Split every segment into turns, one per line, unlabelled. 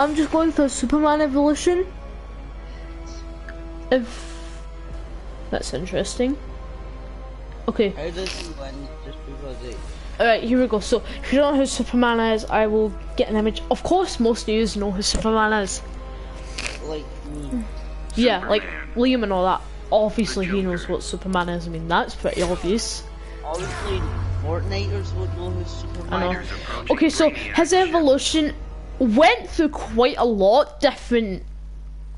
I'm just going for Superman Evolution. If that's interesting. Okay.
How does he win just because it...
Alright, here we go. So, if you don't know who Superman is, I will get an image. Of course, most of you know who Superman is.
Like me.
Yeah, like Liam and all that. Obviously, he knows what Superman is. I mean, that's pretty obvious.
Obviously, Fortniters would know who Superman
I know.
is.
Okay, so his evolution went through quite a lot different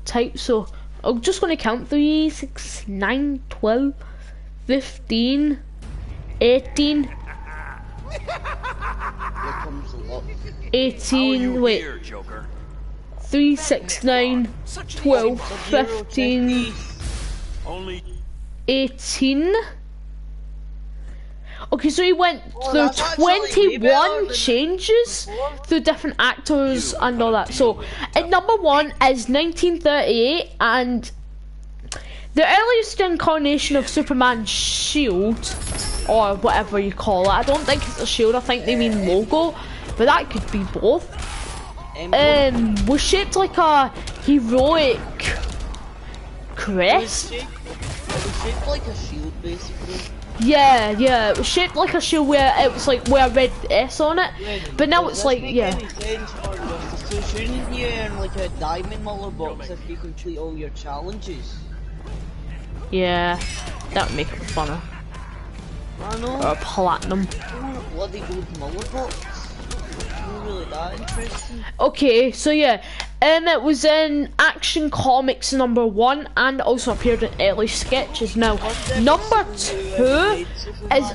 types. So, I'm just going to count 3, 6, 9, 12, 15, 18.
Here comes a lot.
18, wait, 3, 6, 9, 12, 15, 18. Okay, so he went through 21 changes through different actors and all that. So, at number 1 is 1938, and the earliest incarnation of Superman's shield, or whatever you call it. I don't think it's a shield, I think they mean logo, but that could be both. Was shaped like a heroic crest.
It was shaped like a shield, basically.
Yeah, it was shaped like a shield where it was like with a red S on it, but now it's like, yeah.
So shouldn't you earn like a diamond Muller box if you complete all your challenges?
Yeah, that would make it funner.
I know.
Or platinum.
Bloody gold Muller box. Not really that interesting.
Okay, so yeah, it was in Action Comics number 1 and also appeared in early sketches. Now, number 2 is...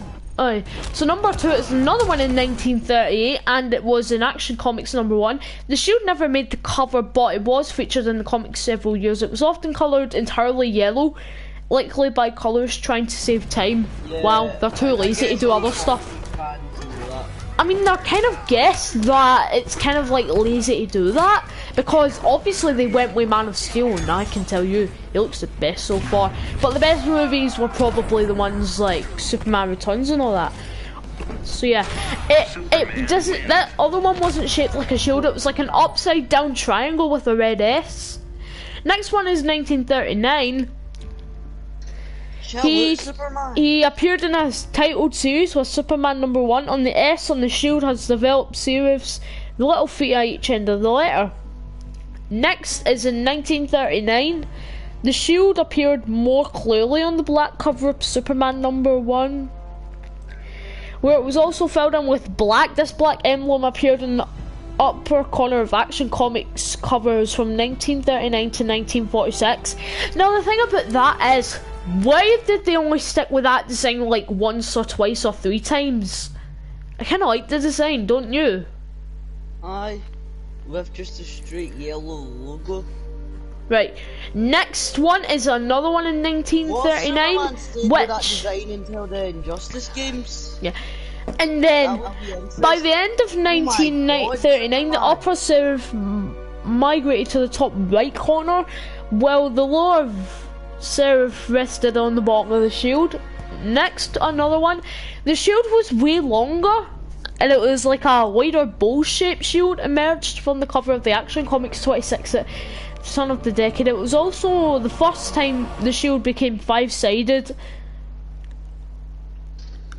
so number 2 is another one in 1938 and it was in Action Comics number 1. The shield never made the cover, but it was featured in the comics several years. It was often coloured entirely yellow, likely by colours trying to save time.
Yeah,
Wow, they're too lazy to do other stuff. I mean, I kind of guess that it's kind of like lazy to do that, because obviously they went with Man of Steel, and I can tell you, he looks the best so far. But the best movies were probably the ones like Superman Returns and all that. So yeah, it doesn't. That other one wasn't shaped like a shield. It was like an upside down triangle with a red S. Next one is 1939. He appeared in a titled series with Superman number 1. On the S on the shield has developed serifs, the little feet at each end of the letter. Next is in 1939. The shield appeared more clearly on the black cover of Superman number 1, where it was also filled in with black. This black emblem appeared in the upper corner of Action Comics covers from 1939 to 1946. Now the thing about that is, why did they only stick with that design like once or twice or 3 times? I kind of like the design, don't you?
Aye, with just a straight yellow logo.
Right, next one is another one in 1939,
which that design until the Injustice games.
Yeah, and then by the end of 1939, the upper serif migrated to the top right corner, while the lower serif rested on the bottom of the shield. Next, another one. The shield was way longer, and it was like a wider bowl-shaped shield emerged from the cover of the Action Comics 26 at the turn of the decade. It was also the first time the shield became 5-sided,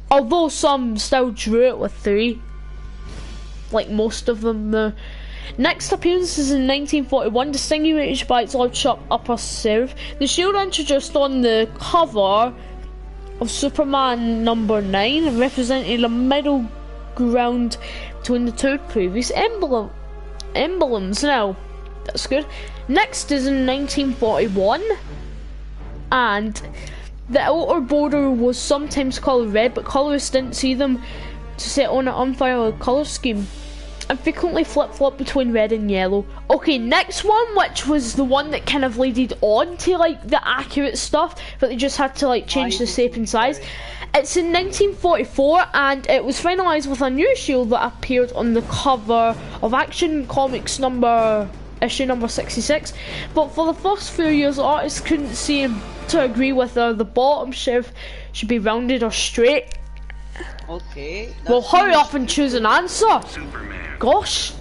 although some still drew it with 3, like most of them. Next appearance is in 1941, distinguished by its large upper serif. The shield introduced on the cover of Superman number 9, representing a middle ground between the 2 previous emblems. Now, that's good. Next is in 1941, and the outer border was sometimes coloured red, but colourists didn't see them to set on an unfiled colour scheme, and frequently flip-flop between red and yellow. Okay, next one, which was the one that kind of leaded on to like the accurate stuff, but they just had to like change the shape and size. It's in 1944, and it was finalised with a new shield that appeared on the cover of Action Comics issue number 66. But for the first few years, the artists couldn't seem to agree whether the bottom serif should be rounded or straight.
Okay.
Well, hurry up and choose an answer.
Superman.
Gosh.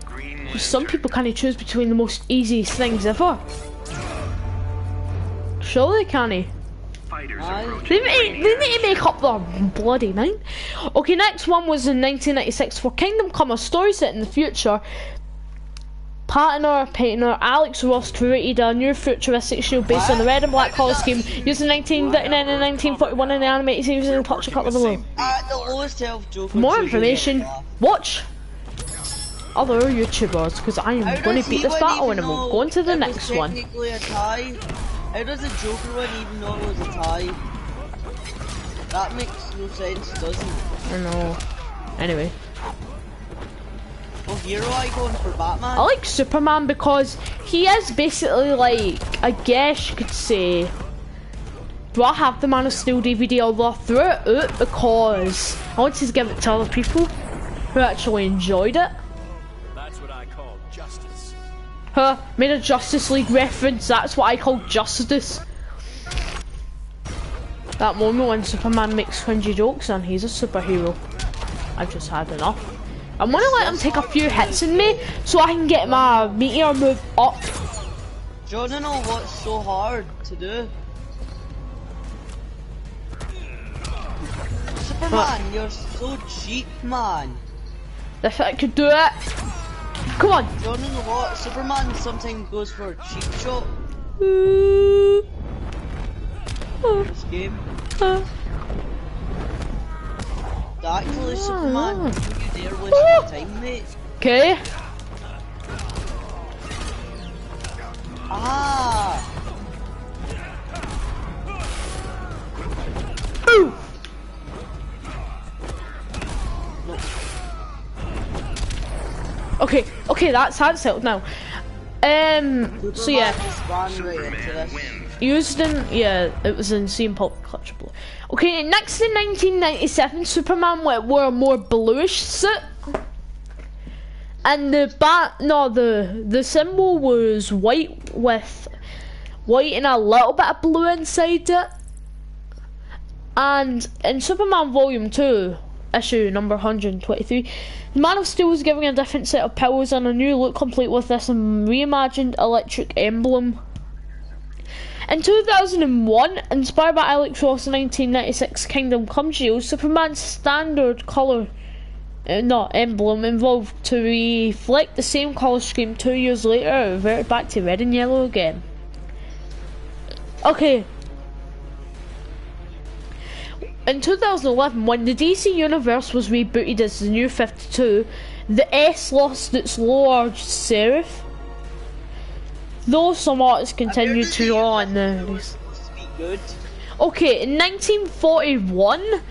Green
Some people can't choose between the most easiest things ever. Surely can't they? They need to make up their bloody mind. Okay, next one was in 1996 for Kingdom Come, a story set in the future. Painter Alex Ross created a new futuristic shield based on the red and black colour scheme used in 1939 and 1941 in the animated series and touch a couple below. For more information, watch other YouTubers, because I am going to beat this battle and we'll go on to the next one.
How does the Joker one even know it was a tie? That makes no sense, doesn't it?
I know. Anyway.
Well, hero icon for Batman?
I like Superman because he is basically like, I guess you could say, do I have the Man of Steel DVD? Although I threw it out because I wanted to give it to other people who actually enjoyed it.
That's what I call justice.
Made a Justice League reference, that's what I call justice. That moment when Superman makes cringy jokes and he's a superhero. I've just had enough. I'm gonna let him take a few hits in me so I can get my meteor move up.
Do you wanna know what's so hard to do? Superman, you're so cheap, man.
If I could do it. Come on.
Do you wanna know what? Superman sometimes goes for a cheap shot. This game. Actually, Superman, you dare waste my time, mate.
Okay.
Ah!
Ooh.
No.
Okay, that's settled now. So yeah.
Just ran right into this.
Used in, yeah, it was in CM Pulp Clutchable. Okay, next in 1997, Superman wore a more bluish suit. And the symbol was white with white and a little bit of blue inside it. And in Superman Volume 2, issue number 123, the Man of Steel was given a different set of powers and a new look complete with this reimagined electric emblem. In 2001, inspired by Alex Ross' 1996 Kingdom Come shield, Superman's standard colour emblem evolved to reflect the same colour scheme 2 years later, it reverted back to red and yellow again. Okay. In 2011, when the DC Universe was rebooted as the New 52, the S lost its lower serif. Though some artists continued to draw on the... Okay, in 1941,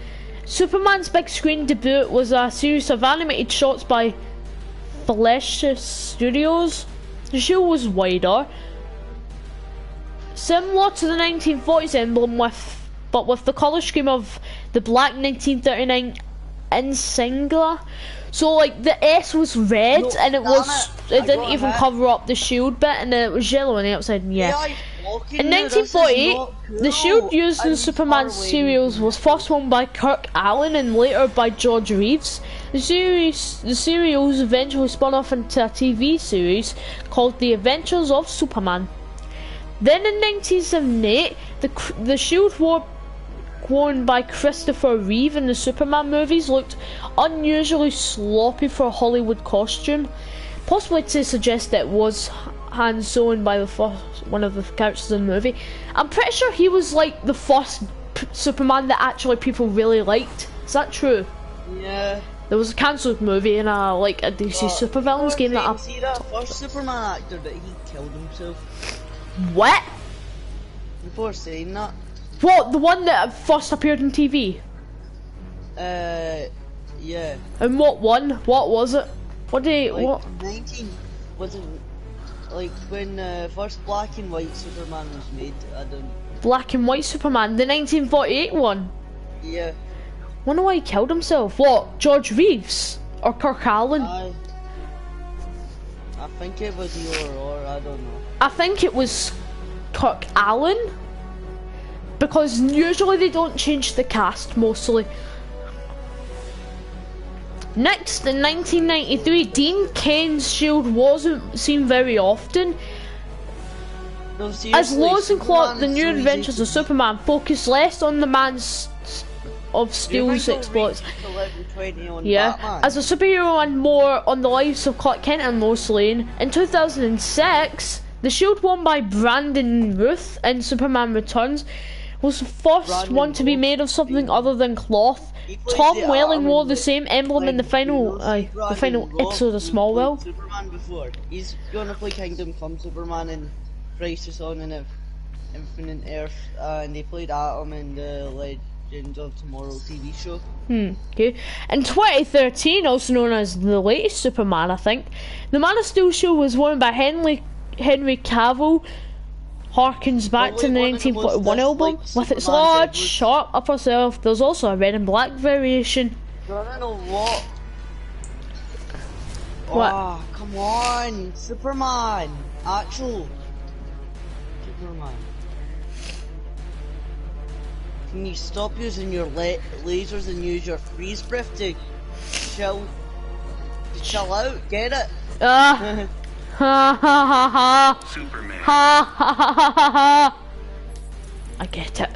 Superman's big screen debut was a series of animated shots by Fleischer Studios. The show was wider, similar to the 1940s emblem, but with the colour scheme of the black 1939 insignia. So like the S was red and it didn't even cover up the shield bit, and it was yellow on the outside. And yeah. In 1948, the shield used in Superman serials was first worn by Kirk Allen and later by George Reeves. The serials eventually spun off into a TV series called The Adventures of Superman. Then in 1978, the shield worn by Christopher Reeve in the Superman movies looked unusually sloppy for a Hollywood costume, possibly to suggest that it was hand sewn by one of the characters in the movie. I'm pretty sure he was like the first Superman that actually people really liked. Is that true?
Yeah.
There was a cancelled movie in a DC supervillains game that
see that first Superman actor that he killed himself.
What?
Before saying that.
What, the one that first appeared on TV?
Yeah.
And what one? What was it? What did he,
Like
what?
19, wasn't like when first black and white Superman was made, I don't...
Black and white Superman, the 1948 one?
Yeah.
Wonder why he killed himself. What, George Reeves? Or Kirk Allen?
I think it was either or, I don't know.
I think it was Kirk Allen. Because usually they don't change the cast, mostly. Next, in 1993, Dean Cain's shield wasn't seen very often.
No,
As
seriously,
Lois and Clark,
Superman
the
is
new
so
adventures
easy
of Superman focus less on the man's of
to-
Steel's
Do you think
exploits.
they'll reach 1120 on
Yeah,
Batman?
as a superhero and more on the lives of Clark Kent and Lois Lane. In 2006, the shield worn by Brandon Ruth in Superman Returns was the first
Brandon
one to be
Routh.
made of something other than cloth.
He plays
Tom
the
Welling wore
Atom
the same emblem in the final,
Brandon
episode of
Routh, who
Smallville.
played Superman before. He's gonna play Kingdom Come Superman in Crisis on Infinite Earth, and they played Atom in the Legends of Tomorrow TV show.
Okay. In 2013, also known as the latest Superman, I think, the Man of Steel shield was worn by Henry Cavill. Harkens back to the
Probably one of the most
1941 album
disliked
with its
Supermans
large,
ever.
sharp upper self. There's also a red and black variation.
I don't know what.
What?
Oh, come on, Superman! Actual Superman. Can you stop using your lasers and use your freeze breath to chill out? Get it?
Ha ha ha ha.
Superman.
Ha ha ha ha ha ha. I get it.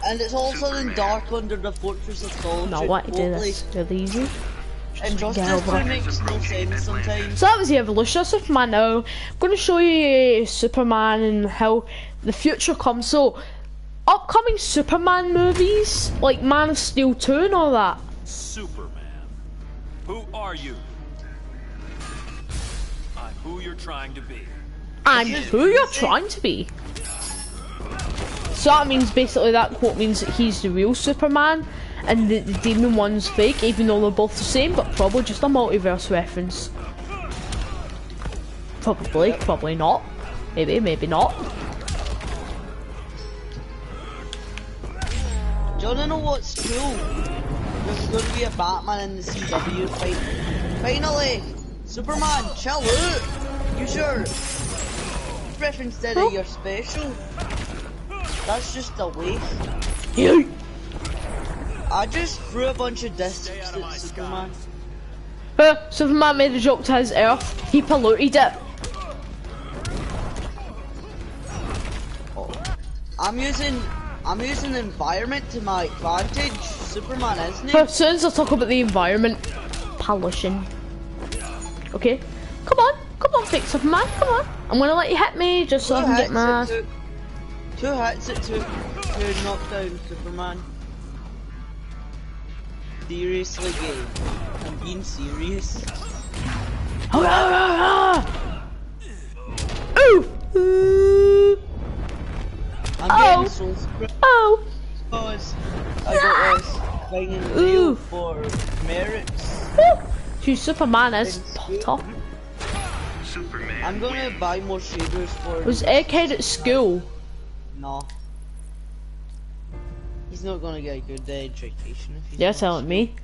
And it's also in dark under the fortress of solitude.
No, what to do
totally.
this really easy.
And
get
Justice
over it.
makes no sense sometimes.
So that was the evolution of Superman. Now I'm going to show you Superman and how the future comes. So upcoming Superman movies like Man of Steel 2 and all that.
Superman. Who are you? I'm who you're trying to be.
And who you're trying to be. So that means basically that quote means that he's the real Superman and the demon one's fake, even though they're both the same, but probably just a multiverse reference. Probably, probably not. Maybe, maybe not.
Do you wanna know what's cool? There's gonna be a Batman in the CW fight. Finally! Superman, chill out! Use your breath instead of your special. That's just a waste.
You.
I just threw a bunch of discs at Superman.
Superman made a joke to his Earth. He polluted it.
I'm using environment to my advantage. Superman, isn't he?
As soon as I talk about the environment, pollution. Okay, come on, fake Superman, come on. I'm gonna let you hit me just so I can get my.
Two hits it to knock down Superman. Seriously, game. I'm being serious.
Ooh!
I'm getting so script
Oh!
because I got this thing in real for merits.
Who Superman is top.
Superman.
I'm gonna buy more shaders for.
Was Egghead at school?
No. He's not gonna get a good education if he's
You're
not.
telling me.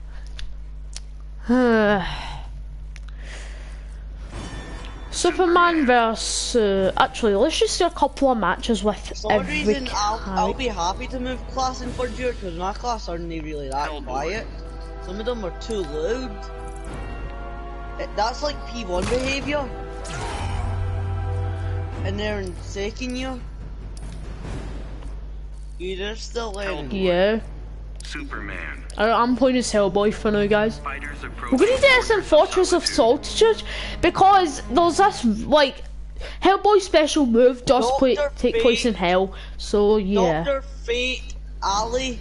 Superman versus. Actually, let's just do a couple of matches with
For some
every
reason, I'll
character.
be happy to move class in third year because my class aren't really that quiet. Some of them are too loud. That's like P1 behaviour. And they're in second year. They're still learning.
Yeah.
Superman.
I'm playing as Hellboy for now, guys.
Fighters approach.
We're gonna do this in Fortress of Solitude because there's this like Hellboy special move does
Dr.
take place in Hell. So yeah,
Dr. Fate, Ali.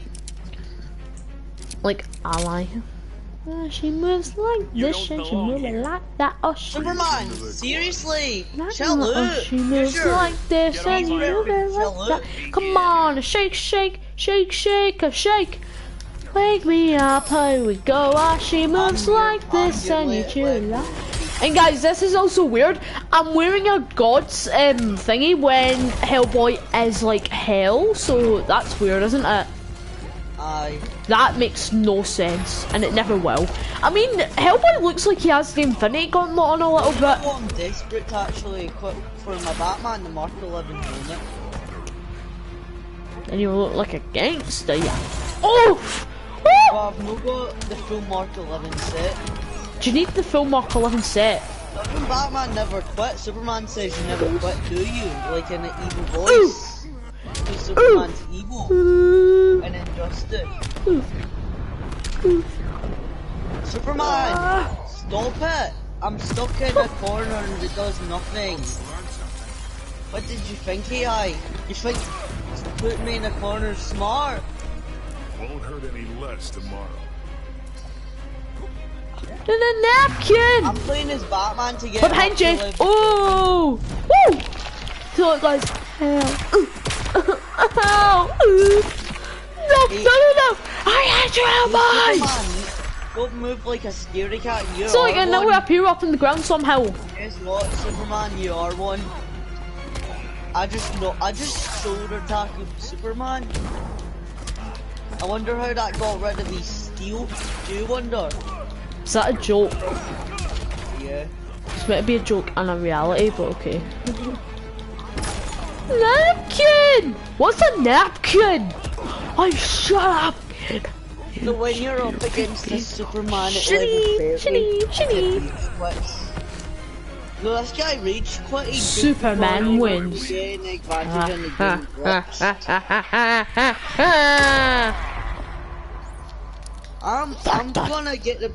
like ally. She moves like this
don't
and she
belong
moves
here.
like that. Oh, she
Superman, seriously,
not
chill
like-
out.
she moves
Use your-
like this
Get
and
on
you
fire.
move it
Chill
like
out.
that. Come on, shake, shake, shake, shake, a shake. Wake me up, here we go. Ah, she moves like this and you chill like. And guys, this is also weird. I'm wearing a god's thingy when Hellboy is like hell, so that's weird, isn't it?
Aye.
That makes no sense, and it never will. I mean, Hellboy looks like he has the Infinity Gauntlet on a little bit.
Oh, I'm desperate to actually equip for my Batman the Mark 11 helmet.
And you look like a gangster, yeah. Oh!
But I've not got the full Mark 11 set.
Do you need the full Mark 11 set?
Even Batman never quit. Superman says you never quit, do you? Like in an evil voice. Because Superman's evil. And injustice. Superman! Stop it! I'm stuck in a corner and it does nothing. What did you think, AI? You think putting me in a corner is smart?
Won't hurt any less tomorrow.
And a napkin!
I'm playing as Batman to get
We're behind you! Oh! Woo! So it goes, help. Ow! No! I hate you, Elmo!
Superman, don't move like a scaredy cat. You
So like,
are
and now
one.
we appear up on the ground somehow.
Guess what, Superman? You are one. I just shoulder tackled Superman. I wonder how that got rid of his steel. Do you wonder?
Is that a joke?
Yeah.
It's meant to be a joke and a reality, but okay. Napkin! What's a napkin? Oh, shut up!
So when you're up against the Superman at
Shitty,
level 30,
shitty.
No, this guy rage quit.
Superman wins.
Getting advantage in the game. I'm gonna get the.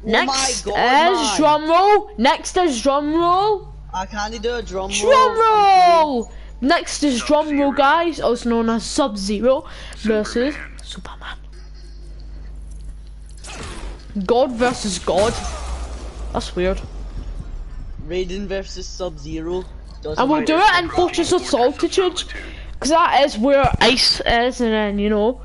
Next
oh my God,
is
man.
drum roll. Next is drum roll.
I can't do a drum roll.
Drum roll. Next is drum roll, guys, also known as Sub-Zero versus Superman. God versus God. That's weird.
Raiden versus Sub-Zero.
And we'll do it in Fortress of Solitude, because that is where ice is, and then, you know.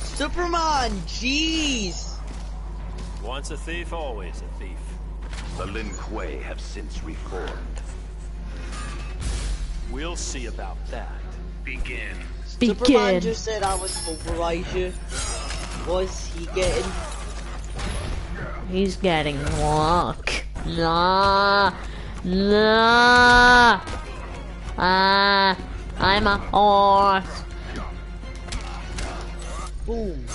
Superman, jeez.
Once a thief, always a thief.
The Lin Kuei have since reformed.
We'll see about that.
Begin.
Superman
Begin.
just said I would pulverize you. Was he getting?
He's getting luck. Nah. I'm a horse.
Boom.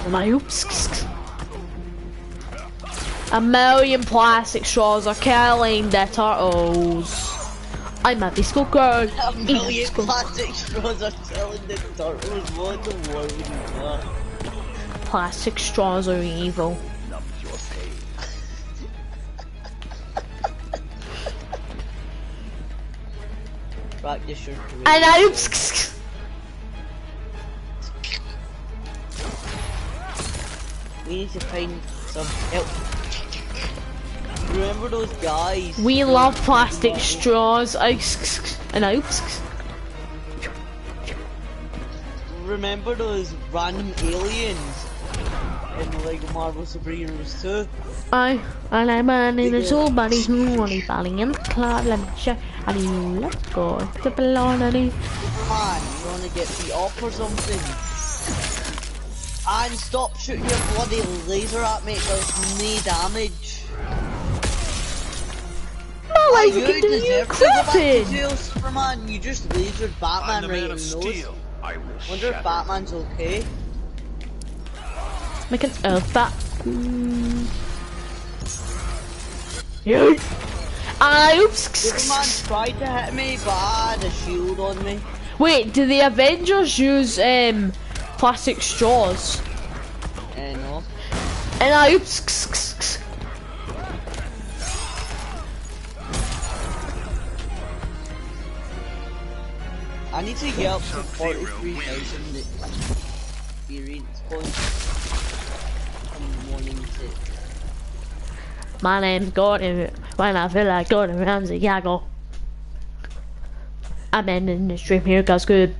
My oops. A million plastic straws are killing the turtles. I'm a disco girl.
A million plastic straws are telling the turtles what the world is not.
Plastic straws are evil.
Numbs your pain.
Practice your career.
And I
We need to find some help. Remember those guys?
we love plastic straws. And I
Remember those random aliens in like Marvel Superheroes 2?
and I'm running a soul buddy who only falling in the cloud. Let me check. And you let go. The balloon.
Superman, you wanna get beat up or something? And stop shooting your bloody laser at me, it does no damage.
No, I
You
can do you
deserve to go back to
creeping.
jail, Superman. You just lasered
I'm
Batman
the
right in
man
the
of
nose.
steel.
I will
Wonder if
shatter.
Batman's okay.
Make an earth bat. Yeah.
Superman tried to hit me, but I had a shield on me.
Wait, do the Avengers use plastic straws?
No.
And I
I need to get up to 43,000 experience points. I'm wanting to.
My name's Gordon. When I feel like Gordon Ramsay, yeah, go. I'm ending the stream here, guys. Goodbye.